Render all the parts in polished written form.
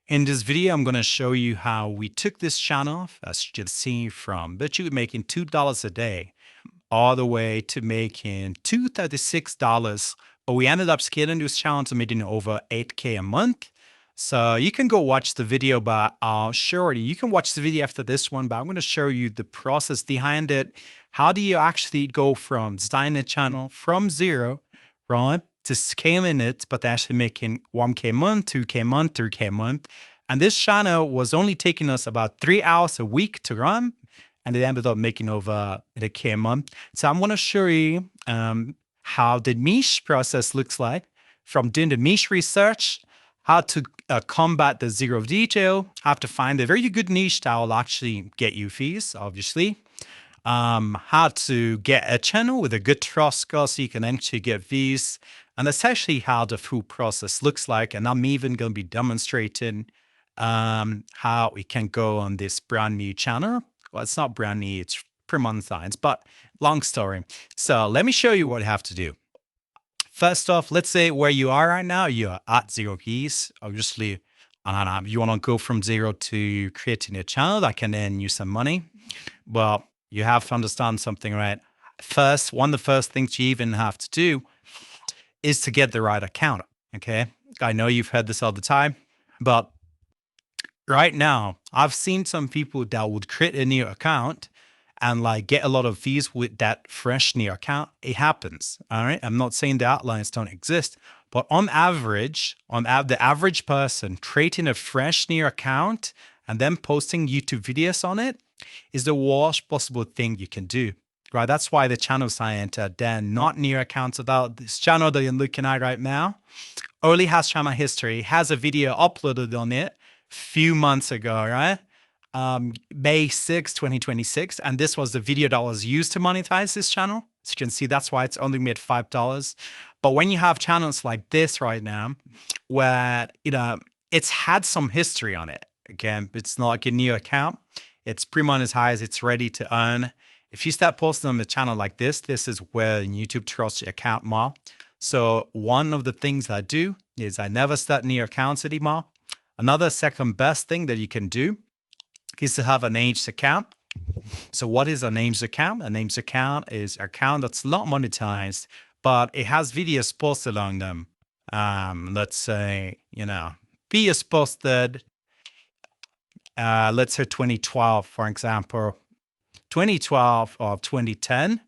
In this video, I'm going to show you how we took this channel, as you can see, from literally making $2 a day all the way to making $236. But we ended up scaling this channel to making over 8K a month. So you can go watch the video, but you can watch the video after this one, but I'm going to show you the process behind it. How do you actually go from starting a channel from zero, right, to scaling it, but actually making 1K a month, 2K a month, 3K a month. And this channel was only taking us about 3 hours a week to run, and it ended up making over 1K a month. So I'm going to show you how the niche process looks like from doing the niche research, how to combat the zero detail, how to find a very good niche that will actually get you fees, obviously. How to get a channel with a good trust score so you can actually get views. And that's actually how the full process looks like. And I'm even going to be demonstrating how we can go on this brand new channel. Well, it's not brand new, it's pre-monetized, but long story. So let me show you what you have to do. First off, let's say where you are right now, you're at 0 keys. Obviously, you want to go from zero to creating a channel that can then use some money. Well, you have to understand something, right? First, one of the first things you even have to do is to get the right account, okay? I know you've heard this all the time, but right now, I've seen some people that would create a new account and like get a lot of fees with that fresh new account. It happens, all right? I'm not saying the outlines don't exist, but on average, the average person creating a fresh new account and then posting YouTube videos on it is the worst possible thing you can do, right? That's why the channels I entered, they're not new accounts. About this channel that you're looking at right now only has channel history, has a video uploaded on it a few months ago, right? May 6, 2026. And this was the video that was used to monetize this channel. As you can see, that's why it's only made $5. But when you have channels like this right now, where, it's had some history on it, again, it's not like a new account. It's pre-monetized, it's ready to earn. If you start posting on the channel like this is where YouTube trusts your account more. So one of the things I do is I never start new accounts anymore. Another second best thing that you can do is to have a named account. So what is a named account? A named account is an account that's not monetized, but it has videos posted on them. Let's say, videos posted, let's say 2012, for example, 2012 or 2010.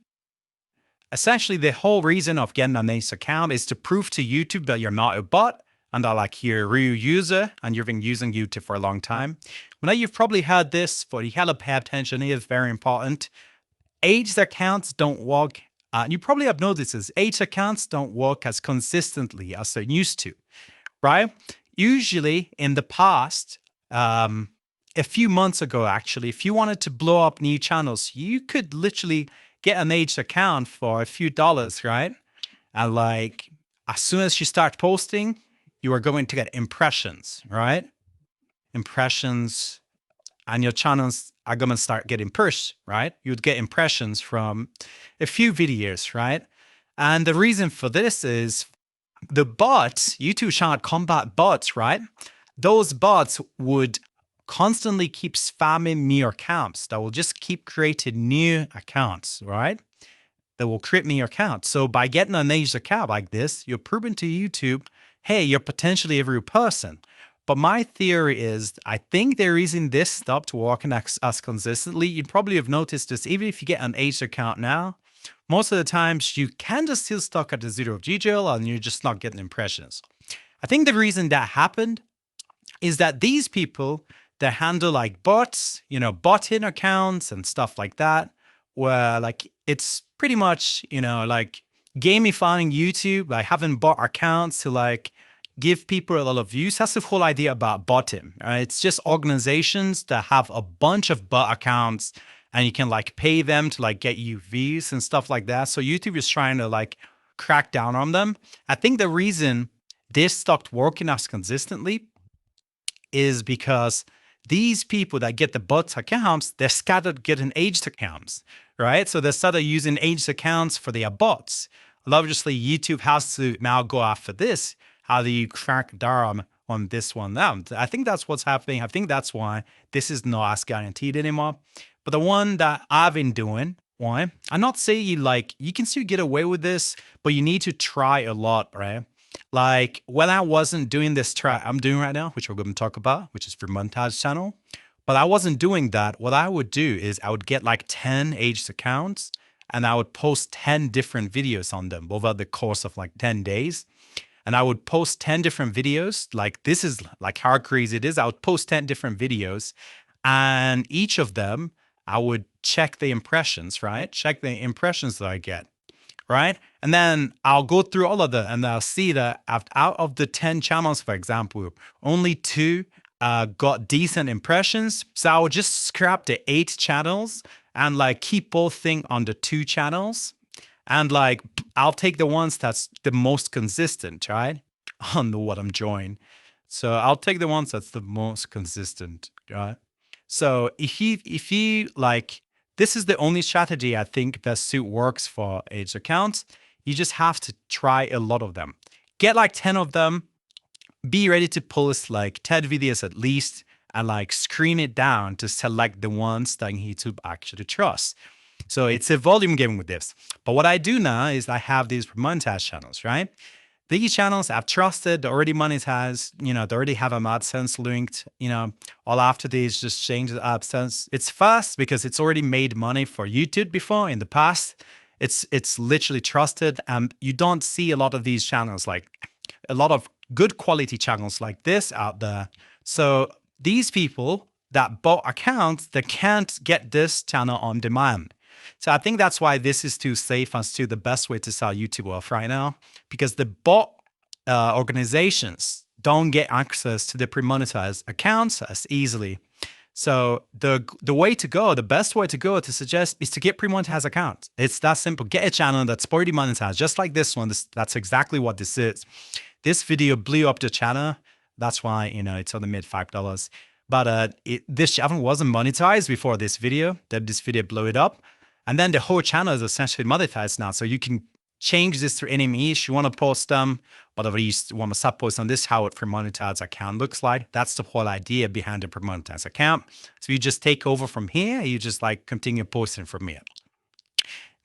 Essentially, the whole reason of getting a named account is to prove to YouTube that you're not a bot and that like you're a real user and you've been using YouTube for a long time. Now you've probably heard this, but you gotta pay attention. It is very important. Aged accounts don't work. You probably have noticed this. Aged accounts don't work as consistently as they used to, right? Usually in the past, a few months ago, actually, if you wanted to blow up new channels, you could literally get an aged account for a few dollars, right? And like, as soon as you start posting, you are going to get impressions, right? Impressions, and your channels are going to start getting pushed, right? You'd get impressions from a few videos, right? And the reason for this is the bots, YouTube channel combat bots, right? Those bots would constantly keep spamming new accounts that will just keep creating new accounts, right? That will create new accounts. So by getting a named account like this, you're proving to YouTube, hey, you're potentially a real person. But my theory is, I think the reason this stopped working as consistently, you probably have noticed this, even if you get an aged account now, most of the times you can just still stuck at the zero GGL and you're just not getting impressions. I think the reason that happened is that these people that handle like bots, bot-in accounts and stuff like that, where like it's pretty much, like gamifying YouTube, like having bot accounts to like give people a lot of views. That's the whole idea about botting. Right? It's just organizations that have a bunch of bot accounts and you can like pay them to like get you views and stuff like that. So YouTube is trying to like crack down on them. I think the reason this stopped working as consistently is because these people that get the bot accounts, they're scattered getting aged accounts, right? So they started using aged accounts for their bots. Obviously, YouTube has to now go after this. How do you crack down on this one now. I think that's what's happening. I think that's why this is not as guaranteed anymore. But the one that I've been doing, why? I'm not saying you can still get away with this, but you need to try a lot, right? Like when I wasn't doing this try I'm doing right now, which we're going to talk about, which is for montage channel. But I wasn't doing that. What I would do is I would get like 10 aged accounts and I would post 10 different videos on them over the course of like 10 days. And I would post 10 different videos. Like this is like how crazy it is. I would post 10 different videos and each of them, I would check the impressions, right? Check the impressions that I get, right? And then I'll go through all of them and I'll see that out of the 10 channels, for example, only 2 got decent impressions. So I would just scrap the 8 channels and like keep both things on the 2 channels. And like, I'll take the ones that's the most consistent, right? On the what I'm joining. So I'll take the ones that's the most consistent, right? So if you like, this is the only strategy I think that suit works for age accounts. You just have to try a lot of them. Get like 10 of them. Be ready to post like 10 videos at least and like screen it down to select the ones that YouTube actually trusts. So it's a volume game with this. But what I do now is I have these montage channels, right? These channels I've trusted, already monetized, they already have a AdSense linked, all after these just change the AdSense. It's fast because it's already made money for YouTube before in the past. It's literally trusted and you don't see a lot of these channels, like a lot of good quality channels like this out there. So these people that bought accounts, they can't get this channel on demand. So I think that's why this is too safe and still the best way to sell YouTube off right now, because the bot organizations don't get access to the pre-monetized accounts as easily. So the way to go, the best way to go to suggest is to get pre-monetized accounts. It's that simple. Get a channel that's already monetized, just like this one. That's exactly what this is. This video blew up the channel. That's why, it's only made $5. But this channel wasn't monetized before this video. Then this video blew it up. And then the whole channel is essentially monetized now. So you can change this to any niche you want to post them, whatever you want to sub post on this, how a pre-monetized account looks like. That's the whole idea behind the pre-monetized account. So you just take over from here. You just like continue posting from here.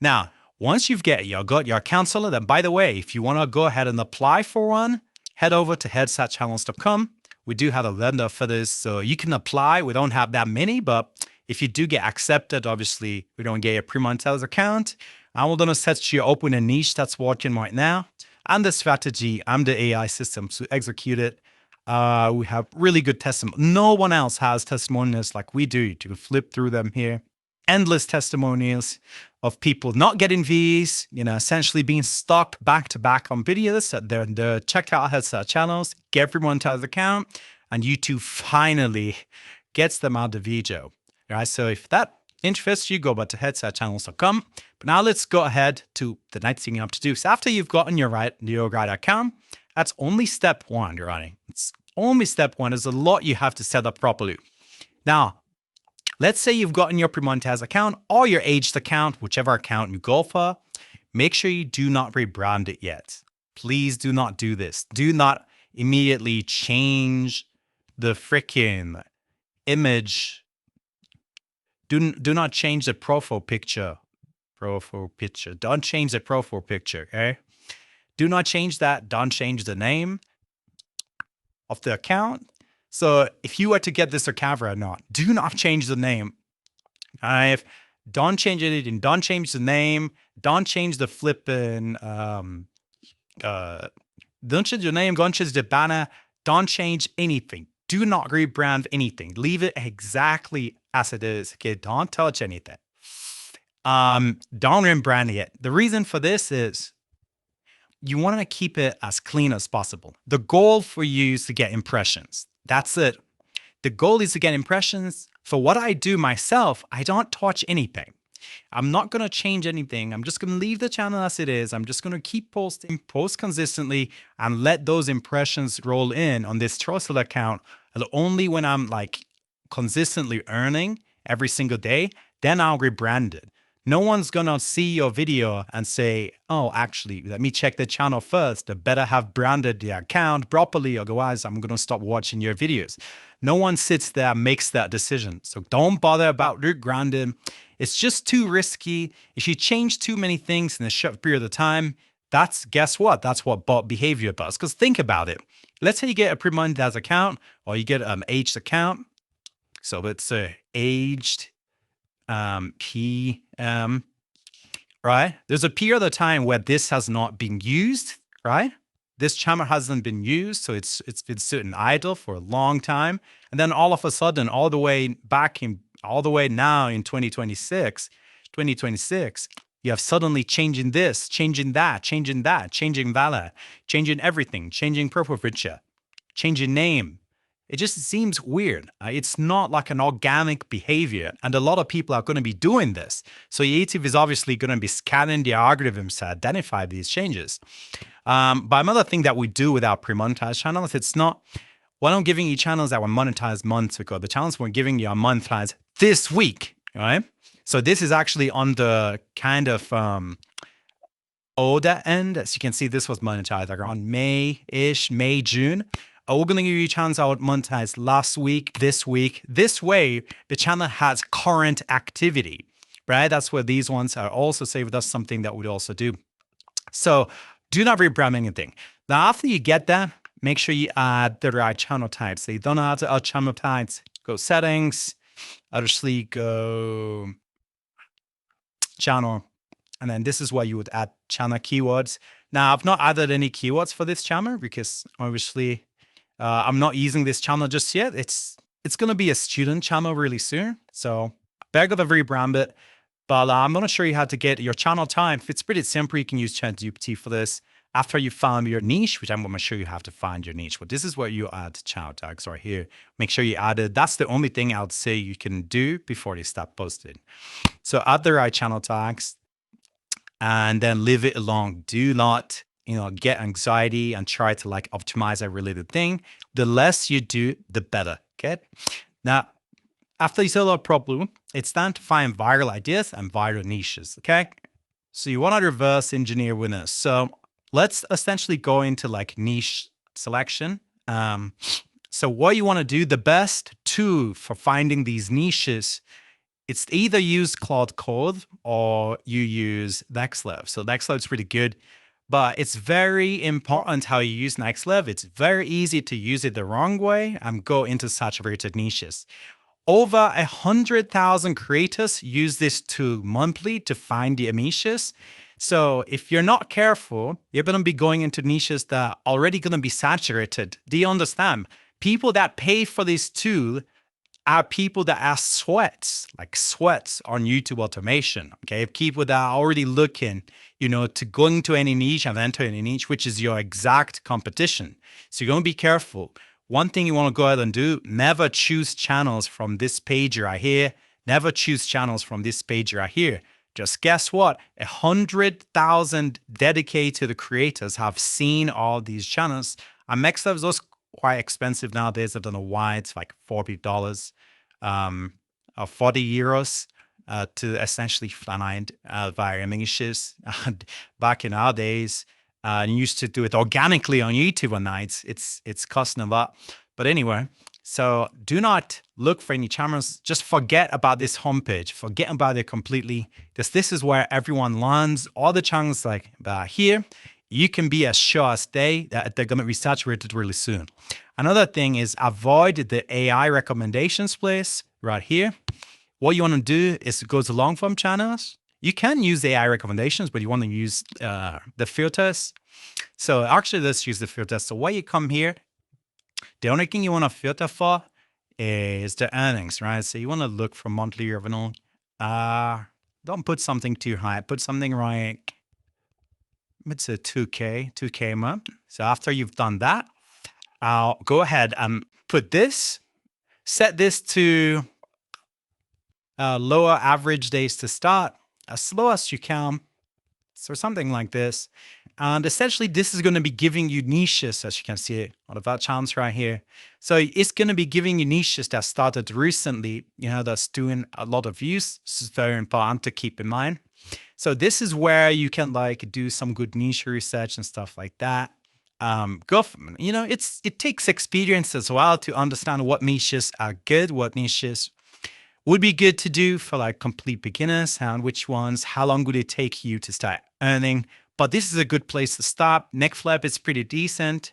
Now, once you've got your account seller, then by the way, if you want to go ahead and apply for one, head over to headsetchannels.com. We do have a lender for this, so you can apply. We don't have that many, but if you do get accepted, obviously, we don't get a pre-monetized account. I'm going to set you open a niche that's working right now. And the strategy, I'm the AI system to execute it. We have really good testimonials. No one else has testimonials like we do. You can flip through them here. Endless testimonials of people not getting V's, essentially being stuck back to back on videos that they're checked out headset channels, get pre-monetized account, and YouTube finally gets them out of the video. All right, so if that interests you, go back to headsetchannels.com. But now let's go ahead to the next thing you have to do. So after you've gotten your right account, that's only step one, you're running. It's only step one. There's a lot you have to set up properly. Now, let's say you've gotten your pre-monetized account or your aged account, whichever account you go for. Make sure you do not rebrand it yet. Please do not do this. Do not immediately change the freaking image. Do not change the profile picture. Don't change the profile picture, okay? Do not change that. Don't change the name of the account. So if you were to get this account right now, do not change the name. Don't change anything. Don't change the name. Don't change the flipping. Don't change your name. Don't change the banner. Don't change anything. Do not rebrand anything. Leave it exactly as it is. Okay, don't touch anything. Don't rebrand it. The reason for this is you want to keep it as clean as possible. The goal for you is to get impressions. That's it. The goal is to get impressions. For what I do myself, I don't touch anything. I'm not going to change anything. I'm just going to leave the channel as it is. I'm just going to keep posting, post consistently, and let those impressions roll in on this trusted account. And only when I'm like consistently earning every single day, then I'll rebrand it. No one's gonna see your video and say, oh, actually, let me check the channel first. I better have branded the account properly, otherwise I'm gonna stop watching your videos. No one sits there and makes that decision. So don't bother about rebranding. It's just too risky. If you change too many things in a short period of time, guess what? That's what bot behavior does. Because think about it. Let's say you get a pre-monetized account or you get an aged account. So let's say aged PM, right? There's a period of time where this has not been used, right? This channel hasn't been used, so it's been sitting idle for a long time. And then all of a sudden, all the way now in 2026, you have suddenly changing this, changing that, changing value, changing everything, changing profile picture, changing name. It just seems weird. It's not like an organic behavior. And a lot of people are going to be doing this. So YouTube is obviously going to be scanning the algorithms to identify these changes. But another thing that we do with our pre-monetized channels, it's not, we're not giving you channels that were monetized months ago. The channels we're giving you are monetized this week, right? So this is actually on the kind of older end. As you can see, this was monetized like around May, June. We're going to give you channels that were monetized last week, this week. This way, the channel has current activity, right? That's where these ones are also saved. That's something that we also do. So do not rebrand anything. Now, after you get that, make sure you add the right channel types. So you don't know how to add channel types. Go settings, obviously go channel. And then this is where you would add channel keywords. Now, I've not added any keywords for this channel because obviously I'm not using this channel just yet. It's going to be a student channel really soon. So better go to rebrand it. But I'm going to show you how to get your channel type. It's pretty simple. You can use ChatGPT for this. After you found your niche, which I'm going to show you how to find your niche. But this is where you add channel tags right here. Make sure you add it. That's the only thing I would say you can do before you start posting. So add the right channel tags and then leave it alone. Do not, get anxiety and try to like optimize a related thing. The less you do, the better. Okay. Now, after you solve a problem, it's time to find viral ideas and viral niches. Okay. So you want to reverse engineer winners. So let's essentially go into like niche selection. So what you want to do, the best tool for finding these niches, it's either use Cloud Code or you use Nextlev. So Nextlev is pretty good, but it's very important how you use Nextlev. It's very easy to use it the wrong way and go into saturated niches. Over 100,000 creators use this tool monthly to find the niches. So if you're not careful, you're going to be going into niches that are already going to be saturated. Do you understand? People that pay for this tool are people that are sweats on YouTube automation. Okay, people that are already looking, to go into any niche and enter any niche, which is your exact competition. So you're going to be careful. One thing you want to go ahead and do, never choose channels from this page right here. Never choose channels from this page right here. Just guess what? 100,000 dedicated creators have seen all these channels. And Nextlev is also quite expensive nowadays. I don't know why. It's like $40 or 40 euros to essentially find viral niches. Back in our days, and used to do it organically on YouTube on nights. It's costing a lot. But anyway, so do not look for any channels. Just forget about this homepage. Forget about it completely. Because this is where everyone lands. All the channels like here, you can be as sure as that they're going to be saturated really soon. Another thing is avoid the AI recommendations place right here. What you want to do is go to long form channels. You can use AI recommendations, but you want to use the filters. So actually, let's use the filters. So when you come here, the only thing you want to filter for is the earnings, right? So you want to look for monthly revenue. Don't put something too high. Put something like, it's a 2K a month. So after you've done that, I'll go ahead and put this, set this to lower average days to start, as slow as you can. or something like this. And essentially, this is going to be giving you niches, as you can see on the channels right here. So it's going to be giving you niches that started recently, that's doing a lot of views. This is very important to keep in mind. So this is where you can like do some good niche research and stuff like that. It takes experience as well to understand what niches are good, what niches would be good to do for like complete beginners, and which ones, how long would it take you to start earning. But this is a good place to stop. Neck flip is pretty decent.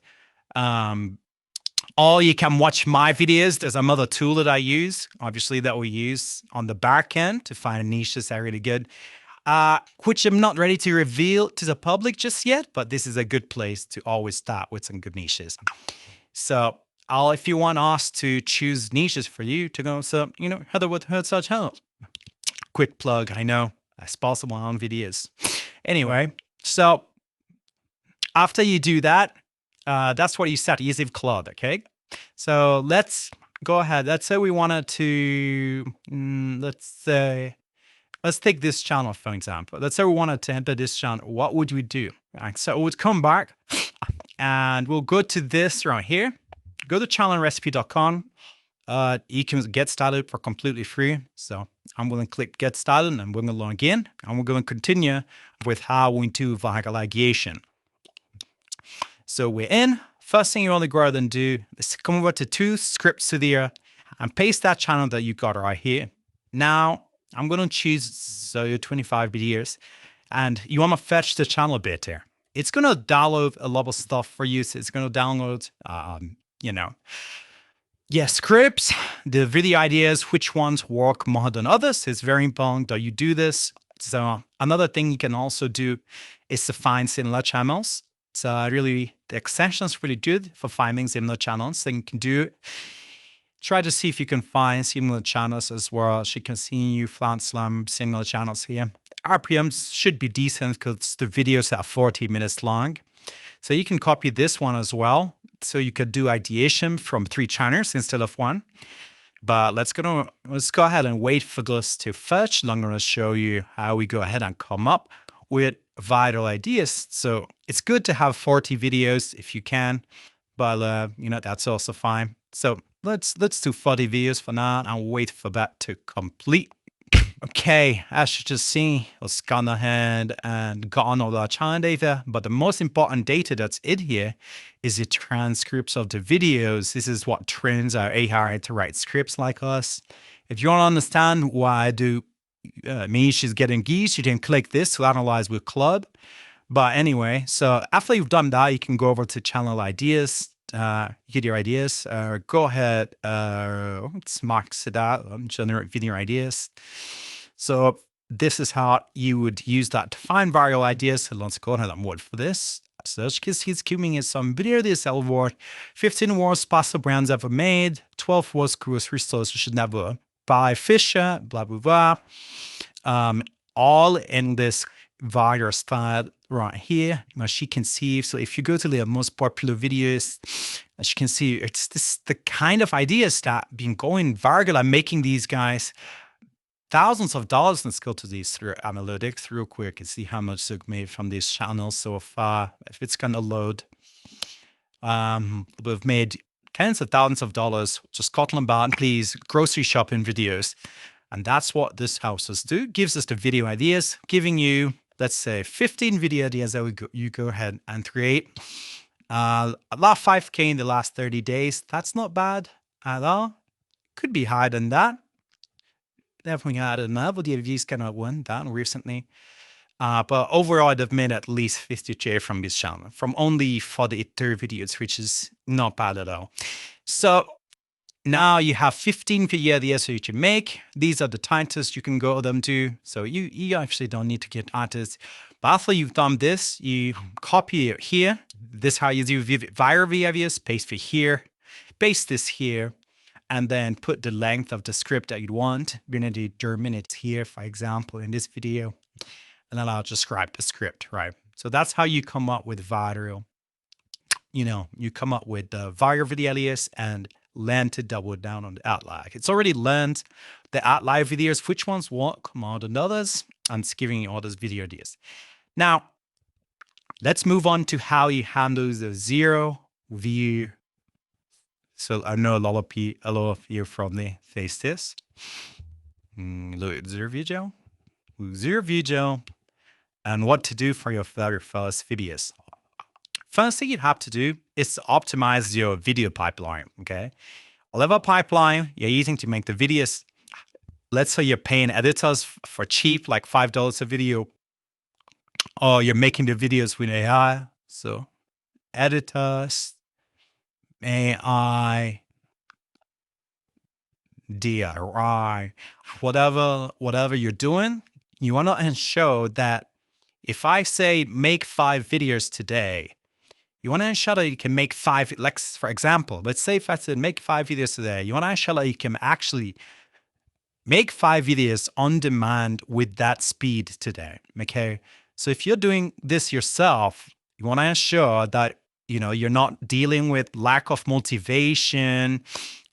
Or you can watch my videos. There's another tool that I use, obviously, that we use on the back end to find niches that are really good, which I'm not ready to reveal to the public just yet, but this is a good place to always start with some good niches. So if you want us to choose niches for you to go, so, Heather would hurt such help. Quick plug, I know, I sponsor my own videos. Anyway, so after you do that, that's what you set, easy cloud, okay? So let's go ahead. Let's say we wanted to, let's take this channel, for example. Let's say we wanted to enter this channel. What would we do? Right, so we'd come back and we'll go to this right here. Go to channelrecipe.com. You can get started for completely free. So I'm going to click get started and we're going to log in and we're going to continue with how we do viralization. So we're in. First thing you want to go ahead and do is come over to two scripts studio and paste that channel that you got right here. Now I'm going to choose 25 videos and you want to fetch the channel bit here. It's going to download a lot of stuff for you. So it's going to download, scripts, the video ideas, which ones work more than others. It's very important that you do this. So another thing you can also do is to find similar channels. So the extension is really good for finding similar channels. So you can try to see if you can find similar channels as well. As you can see, you found some similar channels here. RPMs should be decent because the videos are 40 minutes long. So you can copy this one as well. So you could do ideation from 3 channels instead of 1. But let's go ahead and wait for this to fetch. I'm going to show you how we go ahead and come up with vital ideas. So it's good to have 40 videos if you can, but that's also fine. So let's do 40 videos for now and wait for that to complete. Okay, as you just see, let's gone ahead and got all our channel data, but the most important data that's in here is the transcripts of the videos. This is what trains our AI to write scripts like us. If you want to understand why I do she's getting geese, you can click this to analyze with club. But anyway, so after you've done that, you can go over to channel ideas, get your ideas, go ahead, let's max it out, generate video ideas. So this is how you would use that to find viral ideas. So let's go ahead and wait for this. So as you can see, it's giving us some video this word, 15 words pasta brands ever made, 12 words grocery stores you should never buy fish, blah, blah, blah. All in this viral style right here. As you can see, so if you go to the most popular videos, as you can see, it's the kind of ideas that have been going viral and making these guys thousands of dollars. Let's go to these through analytics real quick and see how much they've made from these channels so far. If it's going to load, we've made tens of thousands of dollars, just Scotland bound, please, grocery shopping videos. And that's what this houses do. Gives us the video ideas, giving you, let's say, 15 video ideas that you go ahead and create. About 5K in the last 30 days. That's not bad at all. Could be higher than that. Definitely higher than that, but the views kind of went down recently. But overall, they've made at least 50K from this channel, from only 43 videos, which is not bad at all. So now you have 15 video ideas you can make. These are the titles you can go them to. So you actually don't need to get artists. But after you've done this, you copy it here. This is how you do viral videos. Paste it here. Paste this here. And then put the length of the script that you want. We're going to do minutes here, for example, in this video. And then I'll describe the script, right? So that's how you come up with viral. You come up with the viral video alias and learn to double down on the outlier. It's already learned the outlier videos, which ones work more than others, and it's giving you all those video ideas. Now, let's move on to how you handle the zero view. So I know a lot of you from the Faceless. Zero video, and what to do for your very first videos. First thing you have to do is to optimize your video pipeline, okay? Whatever pipeline you're using to make the videos, let's say you're paying editors for cheap, like $5 a video, or you're making the videos with AI. So editors, AI, DIY, whatever you're doing, you want to ensure that if I say make 5 videos today, you want to ensure that you can make 5, like for example, let's say if I said make 5 videos today, you want to ensure that you can actually make 5 videos on demand with that speed today, okay? So if you're doing this yourself, you want to ensure that, you're not dealing with lack of motivation,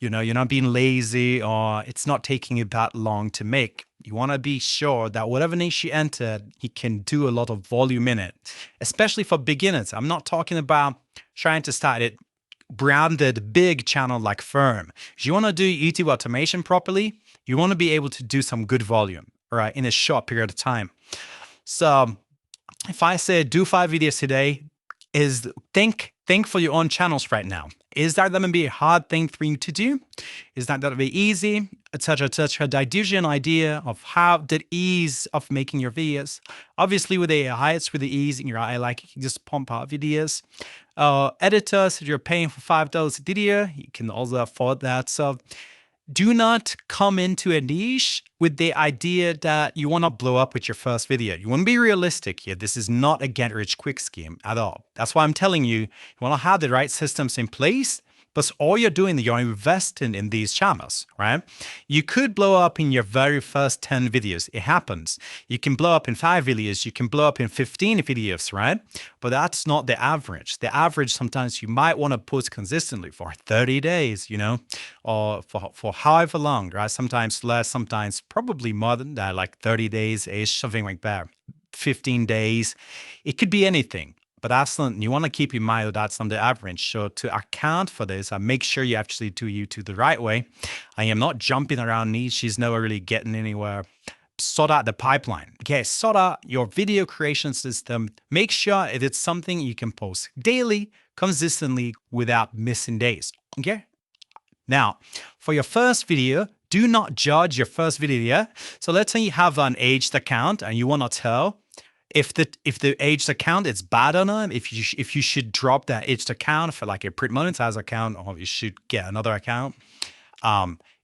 you're not being lazy, or it's not taking you that long to make. You want to be sure that whatever niche you enter, you can do a lot of volume in it, especially for beginners. I'm not talking about trying to start it branded big channel like Firm. If you want to do YouTube automation properly, you want to be able to do some good volume, right, in a short period of time. So if I say do 5 videos today, is think for your own channels right now. Is that going to be a hard thing for you to do? Is that going to be easy, etc., etc.? That gives you an idea of how the ease of making your videos. Obviously, with AI, it's really easy. Your eye, like you can just pump out videos. Editors, if you're paying for $5 a video, you can also afford that. So do not come into a niche with the idea that you want to blow up with your first video. You want to be realistic here. This is not a get rich quick scheme at all. That's why I'm telling you, you want to have the right systems in place, but all you're doing, you're investing in these channels, right? You could blow up in your very first 10 videos. It happens. You can blow up in 5 videos. You can blow up in 15 videos, right? But that's not the average. The average, sometimes you might want to post consistently for 30 days, or for however long, right? Sometimes less, sometimes probably more than that, like 30 days-ish, something like that. 15 days. It could be anything. But that's not, you want to keep in mind that that's not the average. So to account for this, I make sure you actually do YouTube the right way. I am not jumping around niches, never really getting anywhere. Sort out the pipeline. Okay, sort out your video creation system. Make sure it's something you can post daily, consistently, without missing days. Okay? Now, for your first video, do not judge your first video. So let's say you have an aged account and you want to tell if the aged account is bad or not, if you should drop that aged account for like a pre-monetized account, or you should get another account.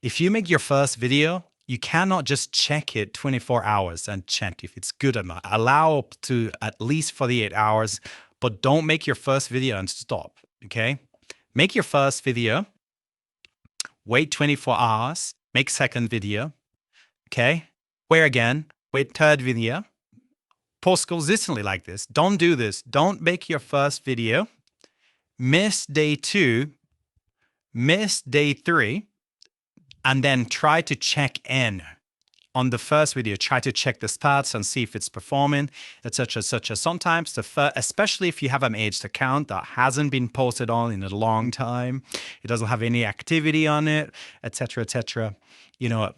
If you make your first video, you cannot just check it 24 hours and check if it's good or not. Allow up to at least 48 hours, but don't make your first video and stop, okay? Make your first video, wait 24 hours, make second video, okay? Wait again, wait third video. Post consistently like this. Don't do this. Don't make your first video, miss day 2, miss day 3, and then try to check in on the first video. Try to check the stats and see if it's performing, etc., etc. Sometimes, especially if you have an aged account that hasn't been posted on in a long time, it doesn't have any activity on it, etc., etc.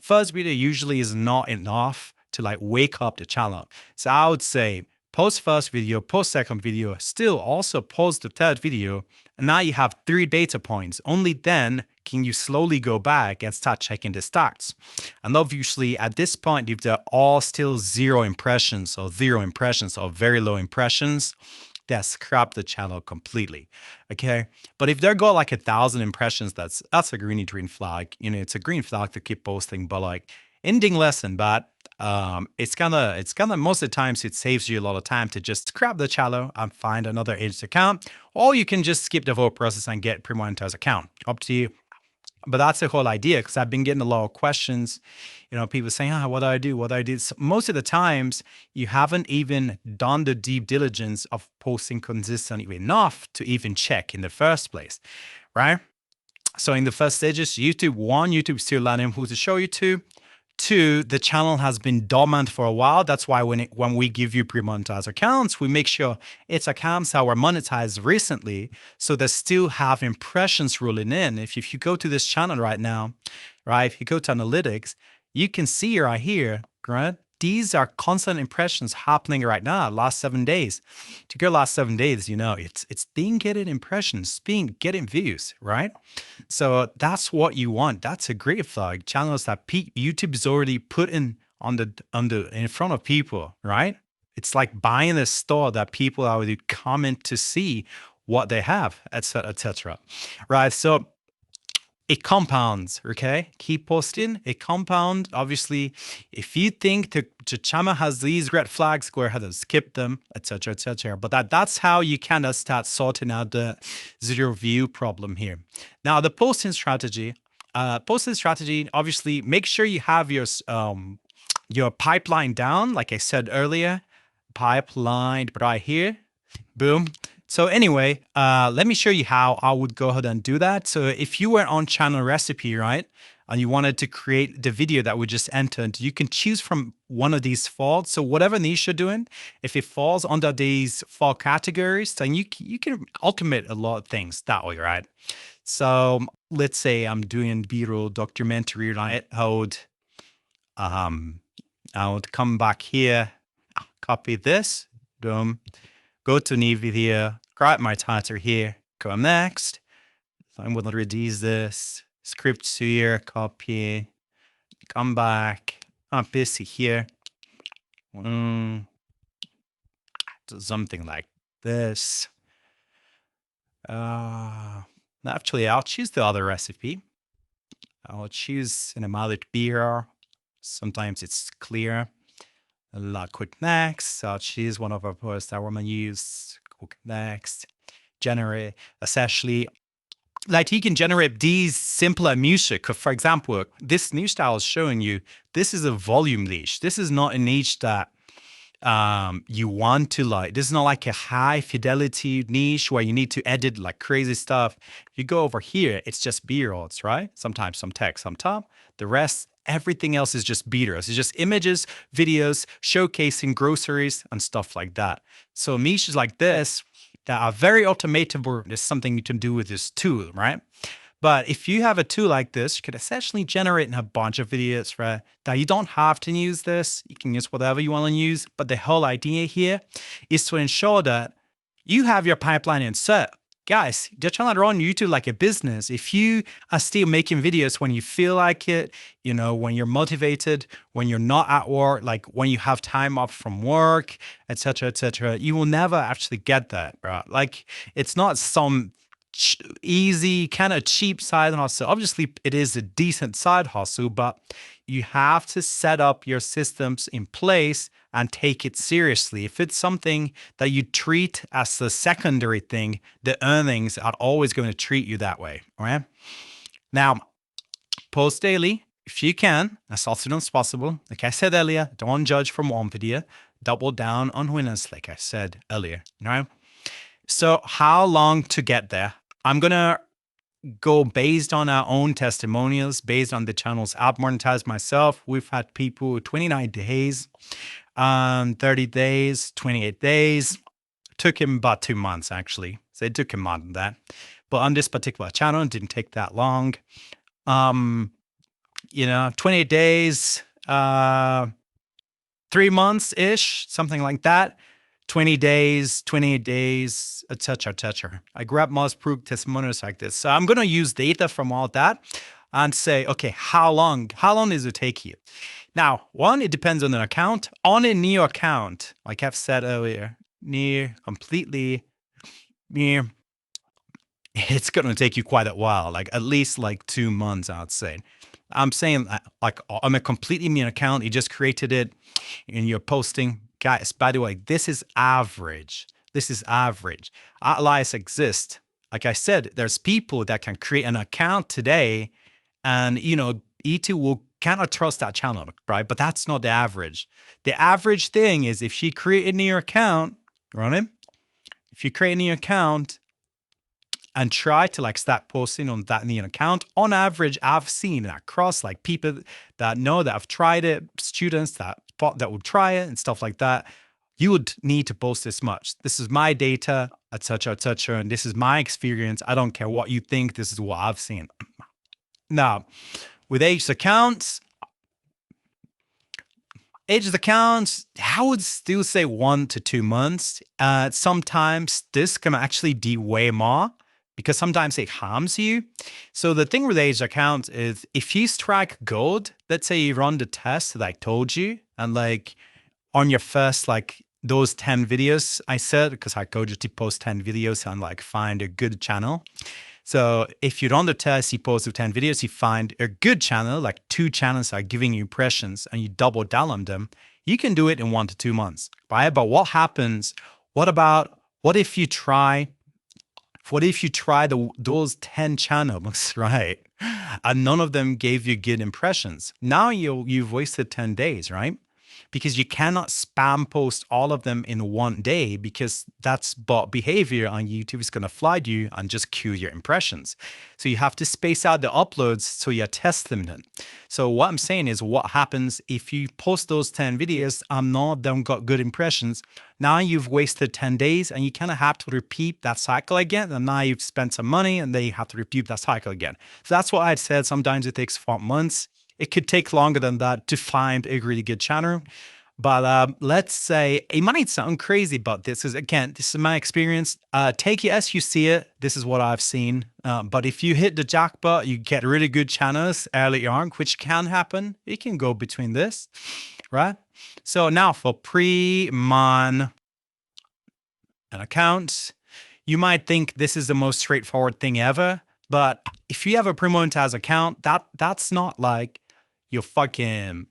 First video usually is not enough to like wake up the channel. So I would say post first video, post second video, still also post the third video, and now you have 3 data points. Only then can you slowly go back and start checking the stats. And obviously at this point, if they're all still 0 impressions or very low impressions, that scrap the channel completely, okay? But if they got like 1,000 impressions, that's a green flag. It's a green flag to keep posting, but like ending lesson, but it's kind of most of the times it saves you a lot of time to just scrap the channel and find another aged account, or you can just skip the whole process and get pre-monetized account. Up to you. But that's the whole idea, because I've been getting a lot of questions, people saying, what do I do? What do I do? So most of the times you haven't even done the deep diligence of posting consistently enough to even check in the first place, right? So in the first stages, YouTube, 1, YouTube still learning who to show you to. Two, the channel has been dormant for a while. That's why when we give you pre-monetized accounts, we make sure it's accounts that were monetized recently, so they still have impressions rolling in. If you go to this channel right now, right, if you go to analytics, you can see right here, right? These are constant impressions happening right now, last 7 days. To go last 7 days, it's being getting impressions, being getting views, right? So that's what you want. That's a great flag. Channels that YouTube's already put in front of people, right? It's like buying a store that people are already comment to see what they have, etc., etc. Right? So it compounds, okay? Keep posting. It compound. Obviously, if you think the channel has these red flags, go ahead and skip them, etc., etc. But that's how you kind of start sorting out the zero view problem here. Now, the posting strategy. Obviously, make sure you have your pipeline down. Like I said earlier, pipeline right here. Boom. So anyway, let me show you how I would go ahead and do that. So if you were on channel recipe, right, and you wanted to create the video that we just entered, you can choose from one of these faults. So whatever niche you're doing, if it falls under these four categories, then you can automate a lot of things that way, right? So let's say I'm doing B-roll documentary, right? I would come back here, copy this, boom. Go to new video, grab my title here, go next. So I'm going to reduce this, script here, copy, come back, paste it here. Something like this. Actually, I'll choose the other recipe. I'll choose an mallet beer. Sometimes it's clear. Click next. I'll choose one of our posts I want to use. Click next. Generate. Essentially, like you can generate these simpler music. For example, this new style is showing you this is a volume niche. This is not a niche that you want to like. This is not like a high fidelity niche where you need to edit like crazy stuff. If you go over here, it's just B-rolls, right? Sometimes some text on top. The rest, everything else is just B-rolls. It's just images, videos, showcasing groceries and stuff like that. So niches like this that are very automatable, there's something you can do with this tool, right? But if you have a tool like this, you could essentially generate a bunch of videos, right? Now you don't have to use this. You can use whatever you want to use. But the whole idea here is to ensure that you have your pipeline in set. Guys, you're trying to run YouTube like a business. If you are still making videos when you feel like it, when you're motivated, when you're not at work, like when you have time off from work, etc., you will never actually get that, right? Like it's not some easy, kind of cheap side hustle. Obviously, it is a decent side hustle, but you have to set up your systems in place and take it seriously. If it's something that you treat as a secondary thing, the earnings are always going to treat you that way, right? Now, post daily, if you can, as often as possible. Like I said earlier, don't judge from one video. Double down on winners, like I said earlier, right? So how long to get there? I'm going to go based on our own testimonials, based on the channels I've monetized myself. We've had people 29 days, 30 days, 28 days. Took him about 2 months, actually. So it took him more than that. But on this particular channel, it didn't take that long. 28 days, 3 months-ish, something like that. 28 days, etc. I grab most proof testimonials like this. So I'm going to use data from all that and say, okay, how long does it take you? Now, one, it depends on an account. On a new account, like I've said earlier, completely near, it's going to take you quite a while, like at least like 2 months, I'd say. I'm saying like on a completely new account, you just created it and you're posting. Guys, by the way, this is average. This is average. Outliers exist. Like I said, there's people that can create an account today and, E2 will kind of trust that channel, right? But that's not the average. The average thing is if you create a new account, run it. If you create a new account and try to like start posting on that new account. On average, I've seen across like people that know that have tried it, students that would try it and stuff like that. You would need to post this much. This is my data, etc., and this is my experience. I don't care what you think. This is what I've seen. Now, with aged accounts, I would still say 1 to 2 months. Sometimes this can actually be way more because sometimes it harms you. So the thing with aged accounts is if you strike gold, let's say you run the test that I told you, and like on your first, like those 10 videos I said, because I told you to post 10 videos and like find a good channel. So if you run the test, you post 10 videos, you find a good channel, like 2 channels are giving you impressions and you double down on them, you can do it in 1 to 2 months, right? But what happens? What if you try those 10 channels, right? And none of them gave you good impressions. Now you've wasted 10 days, right? Because you cannot spam post all of them in one day because that's bot behavior on YouTube is going to flag you and just queue your impressions. So you have to space out the uploads so you test them then. So what I'm saying is what happens if you post those 10 videos and none of them got good impressions. Now you've wasted 10 days and you kind of have to repeat that cycle again. And now you've spent some money and then you have to repeat that cycle again. So that's what I said. Sometimes it takes 4 months. It could take longer than that to find a really good channel. But let's say it might sound crazy, but this is my experience. Take it as you see it. This is what I've seen. But if you hit the jackpot, you get really good channels early on, which can happen. It can go between this, right? So now for pre-mon an account, you might think this is the most straightforward thing ever. But if you have a pre-monetized account, that's not like you're fucking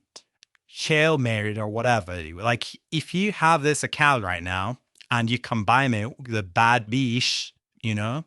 shell married or whatever. Like if you have this account right now and you combine it with a bad biche, you know,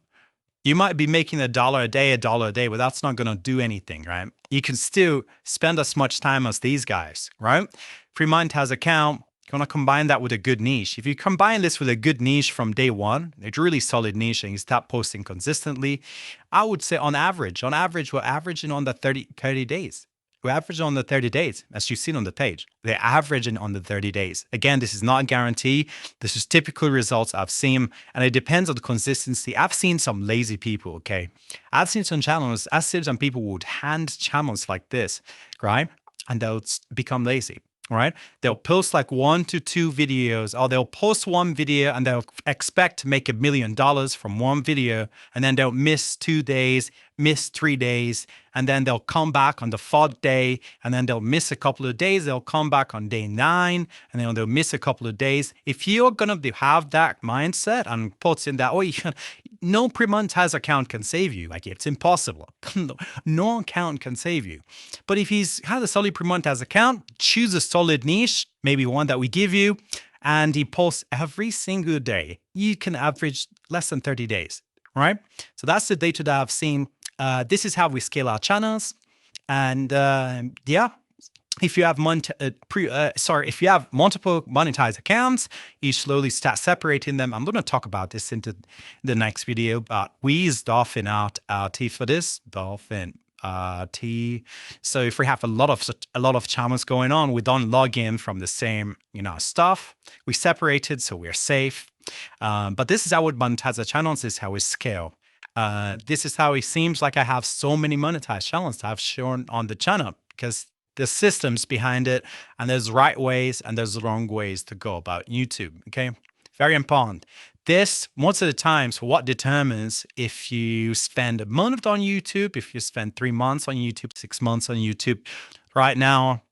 you might be making $1 a day, but that's not going to do anything, right? You can still spend as much time as these guys, right? Pre-monetized account, you want to combine that with a good niche. If you combine this with a good niche from day one, a really solid niche, and you start posting consistently, I would say on average, we're averaging on the 30 days. We're averaging on the 30 days, as you've seen on the page. They're averaging on the 30 days. Again, this is not a guarantee. This is typical results I've seen, and it depends on the consistency. I've seen some lazy people, okay? I've seen some people would hand channels like this, right? And they'll become lazy. Right? They'll post like 1 to 2 videos, or they'll post one video and they'll expect to make $1 million from one video. And then they'll miss 2 days, miss 3 days, and then they'll come back on the 4th day, and then they'll miss a couple of days. They'll come back on day 9, and then they'll miss a couple of days. If you're going to have that mindset and put in that, no pre-monetized account can save you. Like it's impossible. No account can save you. But if he's had a solid pre-monetized account, choose a solid niche, maybe one that we give you, and he posts every single day. You can average less than 30 days, right? So that's the data that I've seen. This is how we scale our channels. And yeah, if you have if you have multiple monetized accounts, you slowly start separating them. I'm going to talk about this into the next video, but we use Dolphin RT for this. Dolphin RT. So if we have a lot of channels going on, we don't log in from the same stuff. We separated, so we're safe. But this is how we monetize the channels. This is how we scale. This is how it seems like I have so many monetized channels I've shown on the channel, because there's systems behind it, and there's right ways and there's wrong ways to go about YouTube. Okay, very important. This, most of the times, what determines if you spend a month on YouTube, if you spend 3 months on YouTube, 6 months on YouTube. Right now,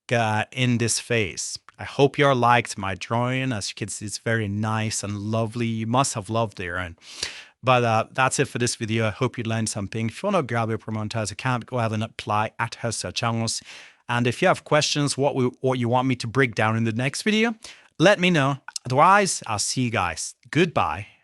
in this phase, I hope you liked my drawing. As you can see, it's very nice and lovely. You must have loved it. But that's it for this video. I hope you learned something. If you want to grab your pre-monetized account, go ahead and apply at Hustle Channels. And if you have questions, what you want me to break down in the next video, let me know. Otherwise, I'll see you guys. Goodbye.